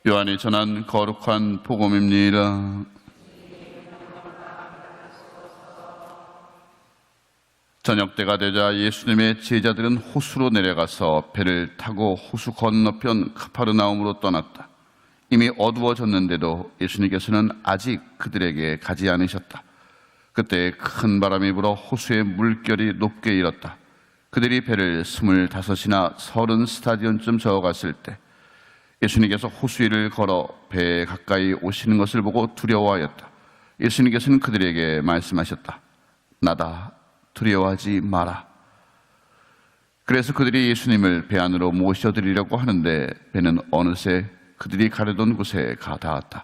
요한이 전한 거룩한 복음입니다. 저녁 때가 되자 예수님의 제자들은 호수로 내려가서 배를 타고 호수 건너편 카파르나움으로 떠났다. 이미 어두워졌는데도 예수님께서는 아직 그들에게 가지 않으셨다. 그때 큰 바람이 불어 호수의 물결이 높게 일었다. 그들이 배를 25이나 30스타디온쯤 저어갔을 때 예수님께서 호수 위를 걸어 배에 가까이 오시는 것을 보고 두려워하였다. 예수님께서는 그들에게 말씀하셨다. 나다, 두려워하지 마라. 그래서 그들이 예수님을 배 안으로 모셔드리려고 하는데 배는 어느새 그들이 가려던 곳에 가 닿았다.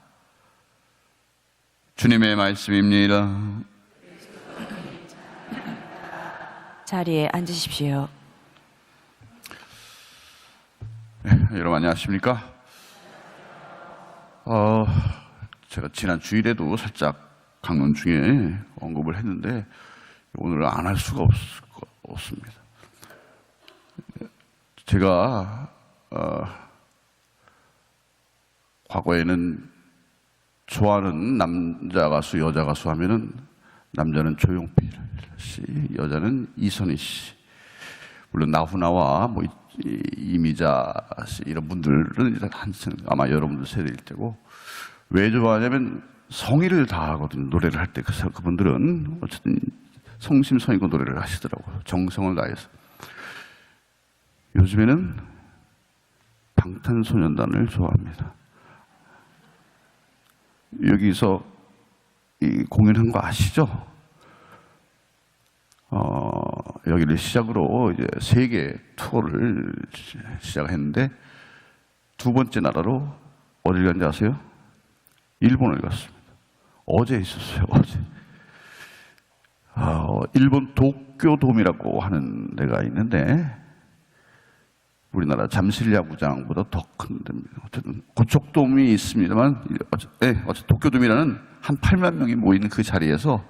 주님의 말씀입니다. 자리에 앉으십시오. 여러분 안녕하십니까? 제가 지난 주일에도 살짝 강론 중에 언급을 했는데 오늘 안 할 수가 없습니다. 제가 과거에는 좋아하는 남자 가수, 여자 가수 하면은 남자는 조용필 씨, 여자는 이선희 씨. 물론 나훈아와 뭐 이미자 씨 이런 분들은 한층 아마 여러분들 세대일 테고, 왜 좋아하냐면 성의를 다하거든요. 노래를 할 때 그분들은 어쨌든 성심성의껏 노래를 하시더라고요. 정성을 다해서. 요즘에는 방탄소년단을 좋아합니다. 여기서 이 공연한 거 아시죠? 여기를 시작으로 이제 세계 투어를 시작했는데 두 번째 나라로 어딜 간지 아세요? 일본을 갔습니다. 어제 있었어요. 어제. 일본 도쿄돔이라고 하는 데가 있는데 우리나라 잠실야구장보다 더 큰 데입니다. 어쨌든 고척돔이 있습니다만 어쨌든 도쿄돔이라는 한 8만 명이 모이는 그 자리에서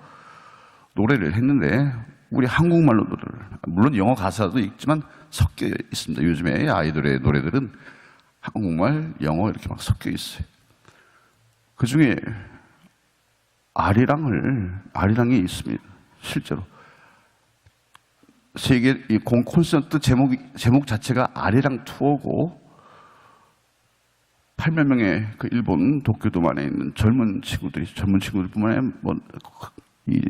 노래를 했는데 우리 한국말로 노래를, 물론 영어 가사도 있지만 섞여 있습니다. 요즘에 아이돌의 노래들은 한국말, 영어 이렇게 막 섞여 있어요. 그 중에 아리랑이 있습니다. 실제로. 세계 이 콘서트 제목 자체가 아리랑 투어고 8만 명의 그 일본 도쿄돔 안에 있는 젊은 친구들뿐만 아니라 이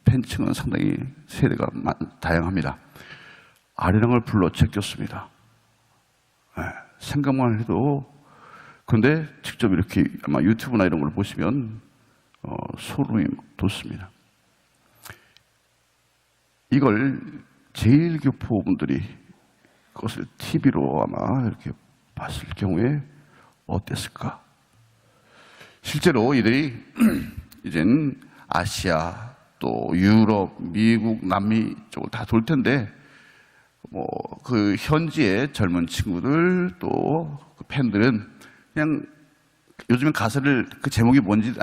팬층은 상당히 세대가 다양합니다. 아리랑을 불러 제꼈습니다. 생각만 해도. 그런데 직접 이렇게 아마 유튜브나 이런 걸 보시면 소름이 돋습니다. 이걸 제1교포분들이 그것을 TV로 아마 이렇게 봤을 경우에 어땠을까? 실제로 이들이 이젠 아시아, 또 유럽, 미국, 남미 쪽을 다 돌 텐데 그 현지의 젊은 친구들 또 그 팬들은 그냥 요즘엔 가사를 그 제목이 뭔지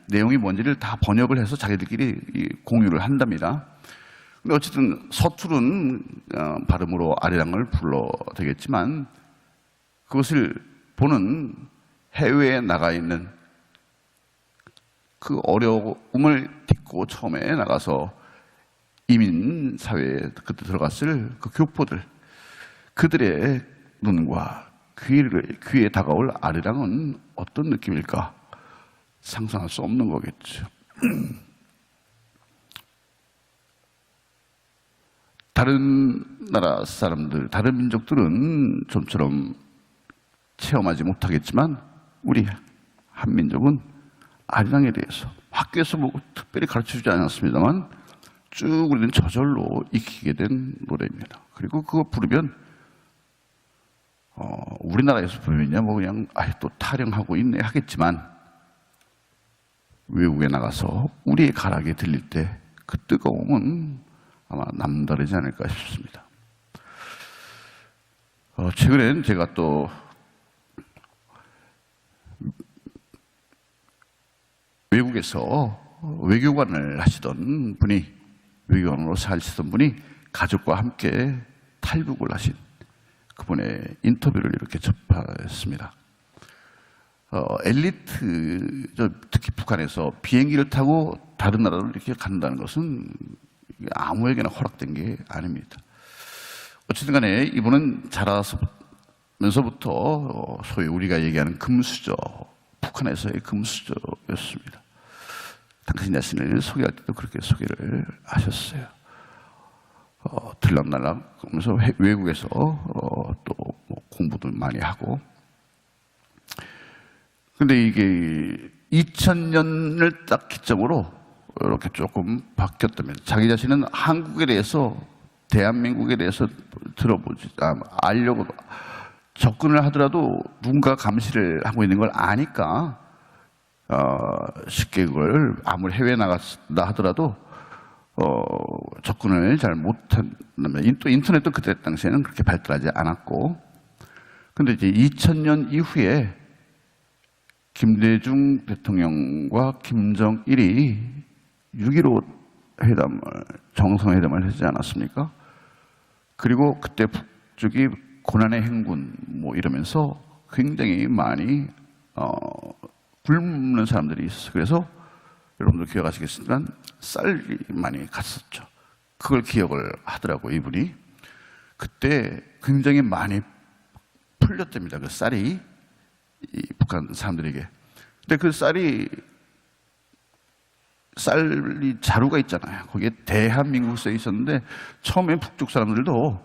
내용이 뭔지를 다 번역을 해서 자기들끼리 공유를 한답니다. 근데 어쨌든 서투른 발음으로 아리랑을 불러 되겠지만 그것을 보는 해외에 나가 있는 그 어려움을 딛고 처음에 나가서 이민 사회에 그때 들어갔을 그 교포들, 그들의 눈과 귀에 다가올 아리랑은 어떤 느낌일까? 상상할 수 없는 거겠죠. 다른 나라 사람들, 다른 민족들은 좀처럼 체험하지 못하겠지만 우리 한민족은 아리랑에 대해서 학교에서 뭐 특별히 가르쳐주지 않았습니다만 쭉 우리는 저절로 익히게 된 노래입니다. 그리고 그거 부르면 우리나라에서 부르면요 뭐 그냥 또 타령하고 있네 하겠지만 외국에 나가서 우리의 가락이 들릴 때 그 뜨거움은 아마 남다르지 않을까 싶습니다. 최근엔 제가 또 외국에서 외교관을 하시던 분이, 외교관으로 사시던 분이 가족과 함께 탈북을 하신 그분의 인터뷰를 이렇게 접했습니다. 엘리트, 특히 북한에서 비행기를 타고 다른 나라로 이렇게 간다는 것은 아무에게나 허락된 게 아닙니다. 어쨌든 간에 이분은 자라면서부터 소위 우리가 얘기하는 금수저, 북한에서의 금수저였습니다. 당신 자신을 소개할 때도 그렇게 소개를 하셨어요. 들락날락 하면서 외국에서 또 뭐 공부도 많이 하고. 근데 이게 2000년을 딱 기점으로 이렇게 조금 바뀌었다면 자기 자신은 한국에 대해서 대한민국에 대해서 알려고 접근을 하더라도 누군가 감시를 하고 있는 걸 아니까 쉽게 그걸 아무리 해외에 나갔다 하더라도 접근을 잘 못한다면 또 인터넷도 그때 당시에는 그렇게 발달하지 않았고 근데 이제 2000년 이후에 김대중 대통령과 김정일이 6.15 회담을 정상회담을 하지 않았습니까? 그리고 그때 북쪽이 고난의 행군 뭐 이러면서 굉장히 많이 굶는 사람들이 있었어요. 그래서 여러분들 기억하시겠지만 쌀이 많이 갔었죠. 그걸 기억을 하더라고요, 이분이. 그때 굉장히 많이 풀렸답니다. 그 쌀이 이 북한 사람들에게. 근데 그 쌀이 자루가 있잖아요. 거기에 대한민국 써 있었는데 처음에 북쪽 사람들도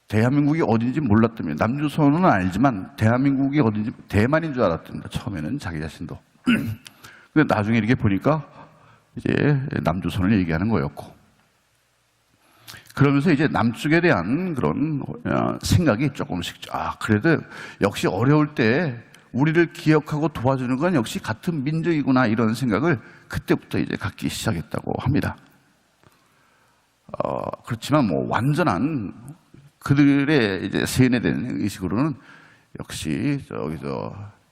대한민국이 어딘지 몰랐답니다. 남조선은 알지만 대한민국이 어딘지 대만인 줄 알았답니다. 처음에는 자기 자신도. 근데 나중에 이렇게 보니까 이제 남조선을 얘기하는 거였고. 그러면서 이제 남쪽에 대한 그런 생각이 조금씩, 그래도 역시 어려울 때 우리를 기억하고 도와주는 건 역시 같은 민족이구나 이런 생각을 그때부터 이제 갖기 시작했다고 합니다. 그렇지만 뭐 완전한 그들의 이제 세뇌된 의식으로는 역시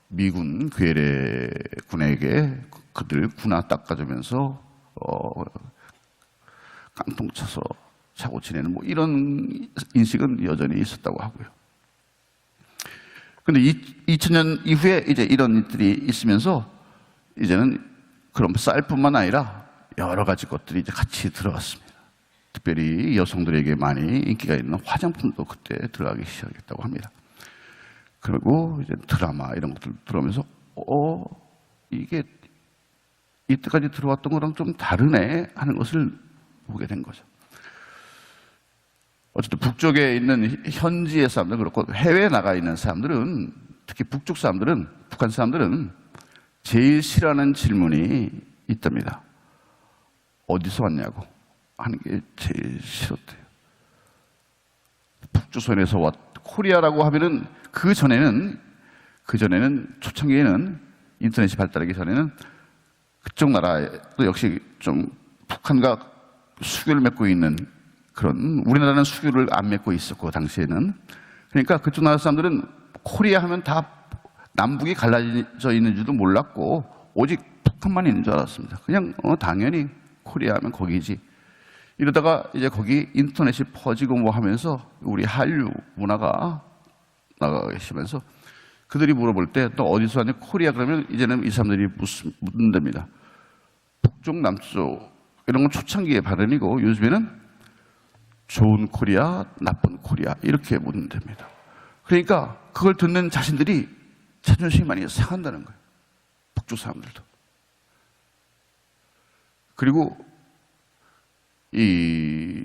미군 괴뢰군에게 그들 군화 닦아주면서 깡통 차서 차고 지내는 뭐 이런 인식은 여전히 있었다고 하고요. 근데 2000년 이후에 이제 이런 일들이 있으면서 이제는 그럼 쌀뿐만 아니라 여러 가지 것들이 이제 같이 들어갔습니다. 특별히 여성들에게 많이 인기가 있는 화장품도 그때 들어가기 시작했다고 합니다. 그리고 이제 드라마 이런 것들 들어오면서 이게 이때까지 들어왔던 거랑 좀 다르네 하는 것을 보게 된 거죠. 어쨌든 북쪽에 있는 현지의 사람들 그렇고 해외에 나가 있는 사람들은 특히 북쪽 사람들은 북한 사람들은 제일 싫어하는 질문이 있답니다. 어디서 왔냐고 하는 게 제일 싫었대요. 북조선에서 코리아라고 하면은 그 전에는 초창기에는 인터넷이 발달하기 전에는 그쪽 나라도 역시 좀 북한과 수교를 맺고 있는 그런 우리나라는 수교를 안 맺고 있었고 당시에는 그러니까 그쪽 나라 사람들은 코리아 하면 다 남북이 갈라져 있는 줄도 몰랐고 오직 북한만 있는 줄 알았습니다. 그냥 당연히 코리아 하면 거기지. 이러다가 이제 거기 인터넷이 퍼지고 뭐 하면서 우리 한류 문화가 나가기 시작하면서 그들이 물어볼 때 또 어디서 왔냐 코리아 그러면 이제는 이 사람들이 묻는답니다. 북쪽 남쪽 이런 건 초창기의 발언이고 요즘에는 좋은 코리아, 나쁜 코리아 이렇게 묻는답니다. 그러니까 그걸 듣는 자신들이 자존심이 많이 상한다는 거예요. 북쪽 사람들도. 그리고 이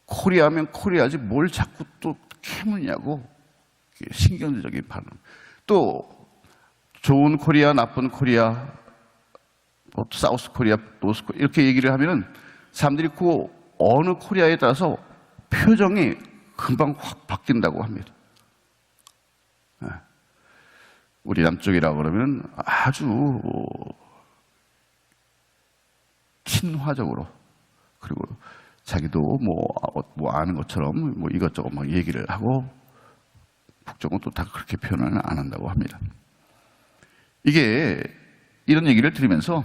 코리아면 코리아지 뭘 자꾸 또 캐묻냐고 신경질적인 반응. 또 좋은 코리아, 나쁜 코리아, 뭐 사우스 코리아, 노스 코리아 이렇게 얘기를 하면은 사람들이 그 어느 코리아에 따라서 표정이 금방 확 바뀐다고 합니다. 우리 남쪽이라고 그러면 아주 친화적으로 그리고 자기도 뭐 아는 것처럼 뭐 이것저것 막 얘기를 하고 북쪽은 또 다 그렇게 표현을 안 한다고 합니다. 이게 이런 얘기를 들으면서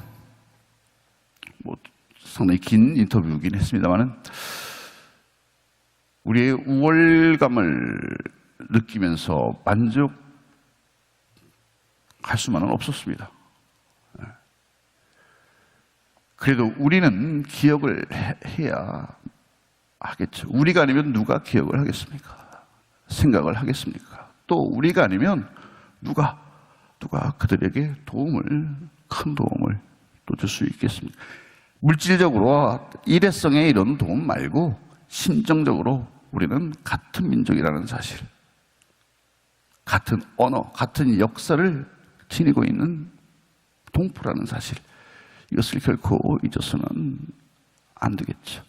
뭐 상당히 긴 인터뷰이긴 했습니다만은 우리의 우월감을 느끼면서 만족할 수만은 없었습니다. 그래도 우리는 기억을 해야 하겠죠. 우리가 아니면 누가 기억을 하겠습니까? 생각을 하겠습니까? 또 우리가 아니면 누가 그들에게 큰 도움을 또 줄 수 있겠습니까? 물질적으로 일회성의 이런 도움 말고 심정적으로 우리는 같은 민족이라는 사실, 같은 언어, 같은 역사를 지니고 있는 동포라는 사실, 이것을 결코 잊어서는 안 되겠죠.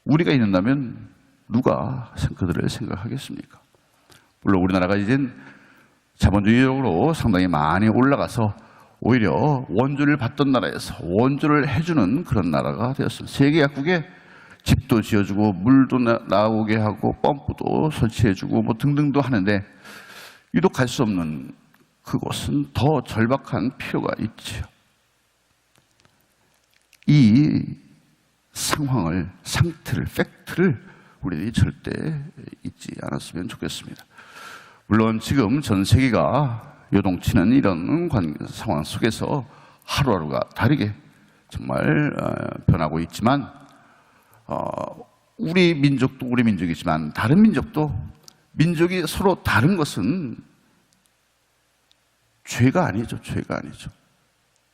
우리가 잊는다면 누가 그들을 생각하겠습니까? 물론 우리나라가 이젠 자본주의적으로 상당히 많이 올라가서 오히려 원조를 받던 나라에서 원조를 해주는 그런 나라가 되었습니다. 세계 각국에 집도 지어주고 물도 나오게 하고 펌프도 설치해주고 뭐 등등도 하는데 유독 갈 수 없는 그곳은 더 절박한 필요가 있지요. 이 상태를, 팩트를 우리들이 절대 잊지 않았으면 좋겠습니다. 물론 지금 전 세계가 요동치는 이런 상황 속에서 하루하루가 다르게 정말 변하고 있지만 우리 민족도 우리 민족이지만 다른 민족도 민족이 서로 다른 것은 죄가 아니죠.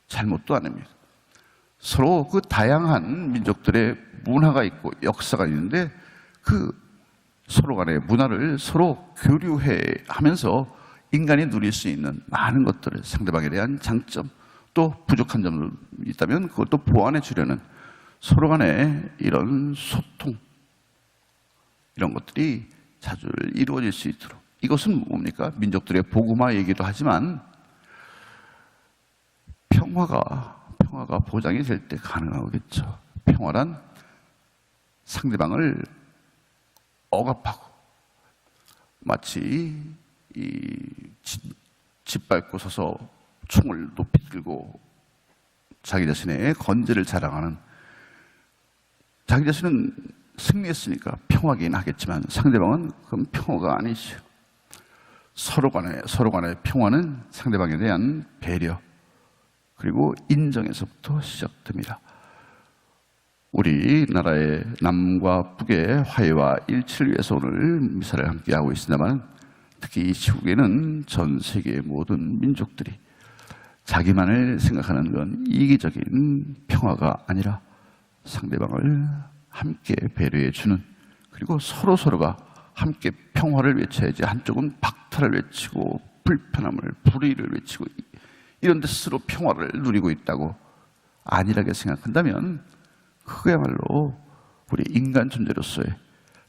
잘못도 아닙니다. 서로 그 다양한 민족들의 문화가 있고 역사가 있는데 그 서로 간의 문화를 서로 교류해 하면서 인간이 누릴 수 있는 많은 것들을 상대방에 대한 장점 또 부족한 점도 있다면 그것도 보완해 주려는 서로 간의 이런 소통 이런 것들이 자주 이루어질 수 있도록 이것은 뭡니까? 민족들의 복음화 얘기도 하지만 평화가 보장이 될 때 가능하겠죠. 평화란 상대방을 억압하고 마치 짓밟고 서서 총을 높이 들고 자기 자신의 건재를 자랑하는 자기 자신은 승리했으니까 평화긴 하겠지만 상대방은 그건 평화가 아니죠. 서로 간의 평화는 상대방에 대한 배려 그리고 인정에서부터 시작됩니다. 우리나라의 남과 북의 화해와 일치를 위해서 오늘 미사를 함께하고 있습니다만 특히 이 시국에는 전 세계의 모든 민족들이 자기만을 생각하는 건 이기적인 평화가 아니라 상대방을 함께 배려해 주는 그리고 서로가 함께 평화를 외쳐야지 한쪽은 박탈을 외치고 불편함을 불의를 외치고 이런 데 스스로 평화를 누리고 있다고 안일하게 생각한다면 그야말로 우리 인간 존재로서의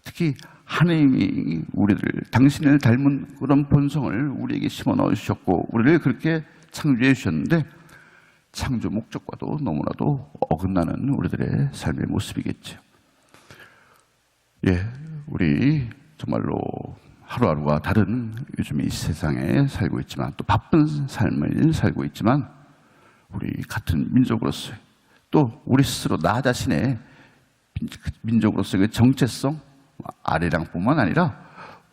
특히 하나님이 당신을 닮은 그런 본성을 우리에게 심어 넣으셨고 우리를 그렇게 창조해 주셨는데 창조 목적과도 너무나도 어긋나는 우리들의 삶의 모습이겠죠. 우리 정말로 하루하루가 다른 요즘 이 세상에 살고 있지만 또 바쁜 삶을 살고 있지만 우리 같은 민족으로서의 또 우리 스스로 나 자신의 민족으로서의 그 정체성 아리랑뿐만 아니라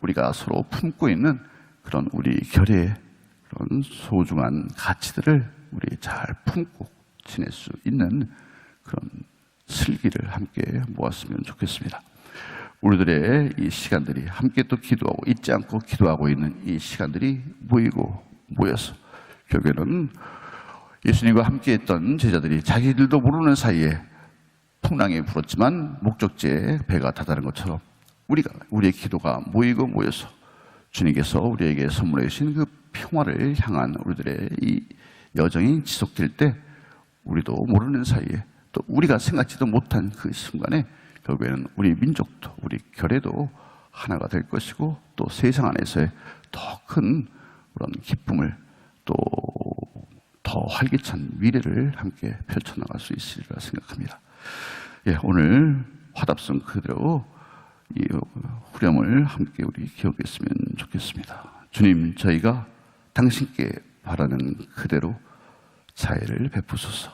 우리가 서로 품고 있는 그런 우리 결의의 그런 소중한 가치들을 우리 잘 품고 지낼 수 있는 그런 슬기를 함께 모았으면 좋겠습니다. 우리들의 이 시간들이 함께 또 기도하고 잊지 않고 기도하고 있는 이 시간들이 모여서 결국에는 예수님과 함께했던 제자들이 자기들도 모르는 사이에 풍랑이 불었지만 목적지에 배가 다다른 것처럼 우리의 기도가 모여서 주님께서 우리에게 선물해 주신 그 평화를 향한 우리들의 이 여정이 지속될 때 우리도 모르는 사이에 또 우리가 생각지도 못한 그 순간에 결국에는 우리 민족도 우리 결의도 하나가 될 것이고 또 세상 안에서의 더 큰 그런 기쁨을 또 더 활기찬 미래를 함께 펼쳐나갈 수 있으리라 생각합니다. 오늘 화답성 그대로 이 후렴을 함께 우리 기억했으면 좋겠습니다. 주님, 저희가 당신께 바라는 그대로 자애를 베푸소서.